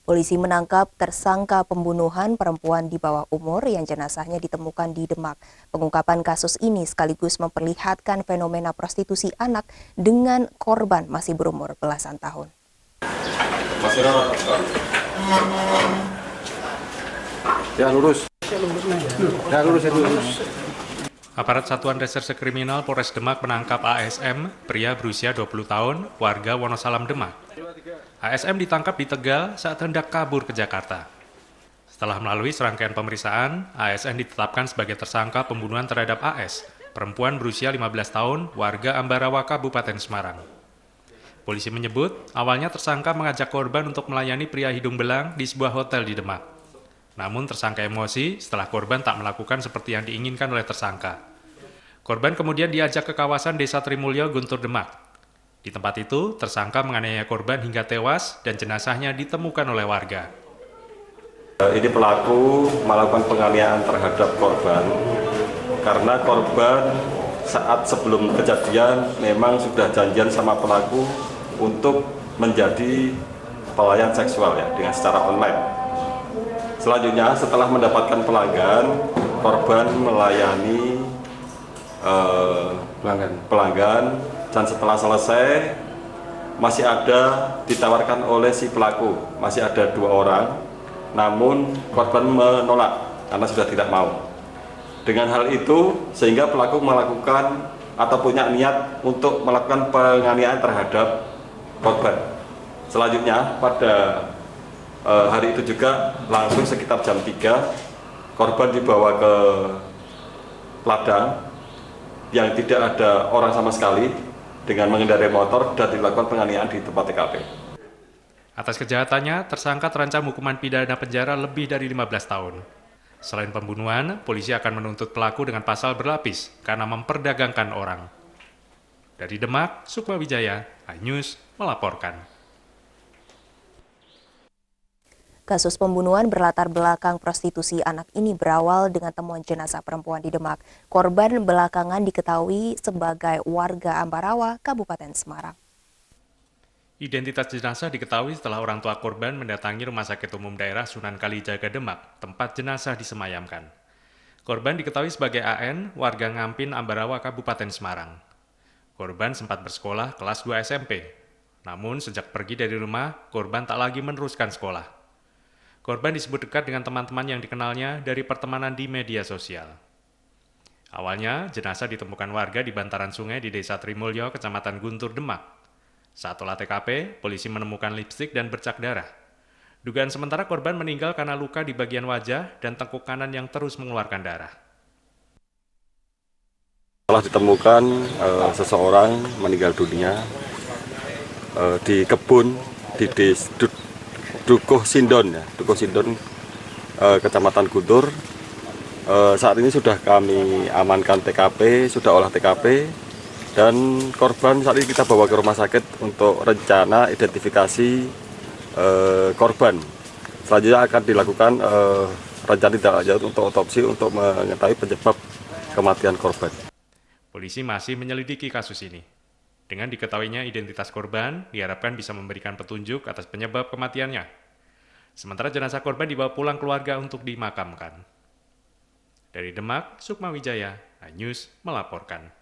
Polisi menangkap tersangka pembunuhan perempuan di bawah umur yang jenazahnya ditemukan di Demak. Pengungkapan kasus ini sekaligus memperlihatkan fenomena prostitusi anak dengan korban masih berumur belasan tahun. Ya lurus. Ya lurus. Aparat Satuan Reserse Kriminal Polres Demak menangkap ASM, pria berusia 20 tahun, warga Wonosalam, Demak. ASM ditangkap di Tegal saat hendak kabur ke Jakarta. Setelah melalui serangkaian pemeriksaan, ASM ditetapkan sebagai tersangka pembunuhan terhadap AS, perempuan berusia 15 tahun, warga Ambarawa, Kabupaten Semarang. Polisi menyebut, awalnya tersangka mengajak korban untuk melayani pria hidung belang di sebuah hotel di Demak. Namun tersangka emosi setelah korban tak melakukan seperti yang diinginkan oleh tersangka. Korban kemudian diajak ke kawasan Desa Trimulyo, Guntur, Demak. Di tempat itu, tersangka menganiaya korban hingga tewas dan jenazahnya ditemukan oleh warga. Ini pelaku melakukan penganiayaan terhadap korban karena korban saat sebelum kejadian memang sudah janjian sama pelaku untuk menjadi pelayan seksual ya dengan secara online. Selanjutnya setelah mendapatkan pelanggan, korban melayani pelanggan dan setelah selesai masih ada ditawarkan oleh si pelaku, masih ada 2 orang, namun korban menolak karena sudah tidak mau. Dengan hal itu sehingga pelaku melakukan atau punya niat untuk melakukan penganiayaan terhadap korban. Selanjutnya pada hari itu juga langsung sekitar jam 3 korban dibawa ke ladang yang tidak ada orang sama sekali dengan mengendarai motor dan dilakukan penganiayaan di tempat TKP. Atas kejahatannya, tersangka terancam hukuman pidana penjara lebih dari 15 tahun. Selain pembunuhan, polisi akan menuntut pelaku dengan pasal berlapis karena memperdagangkan orang. Dari Demak, Sukma Wijaya, iNews melaporkan. Kasus pembunuhan berlatar belakang prostitusi anak ini berawal dengan temuan jenazah perempuan di Demak. Korban belakangan diketahui sebagai warga Ambarawa, Kabupaten Semarang. Identitas jenazah diketahui setelah orang tua korban mendatangi Rumah Sakit Umum Daerah Sunan Kalijaga, Demak, tempat jenazah disemayamkan. Korban diketahui sebagai AN, warga Ngampin, Ambarawa, Kabupaten Semarang. Korban sempat bersekolah kelas 2 SMP. Namun sejak pergi dari rumah, korban tak lagi meneruskan sekolah. Korban disebut dekat dengan teman-teman yang dikenalnya dari pertemanan di media sosial. Awalnya, jenazah ditemukan warga di bantaran sungai di Desa Trimulyo, Kecamatan Guntur, Demak. Saat olah TKP, polisi menemukan lipstik dan bercak darah. Dugaan sementara korban meninggal karena luka di bagian wajah dan tengkuk kanan yang terus mengeluarkan darah. Setelah ditemukan seseorang meninggal dunia di kebun di Dukuh Sindon, Kecamatan Guntur. Saat ini sudah kami amankan TKP, sudah olah TKP, dan korban saat ini kita bawa ke rumah sakit untuk rencana identifikasi korban. Selanjutnya akan dilakukan rencana tindak lanjut untuk otopsi untuk mengetahui penyebab kematian korban. Polisi masih menyelidiki kasus ini. Dengan diketahuinya identitas korban, diharapkan bisa memberikan petunjuk atas penyebab kematiannya. Sementara jenazah korban dibawa pulang keluarga untuk dimakamkan. Dari Demak, Sukma Wijaya, iNews melaporkan.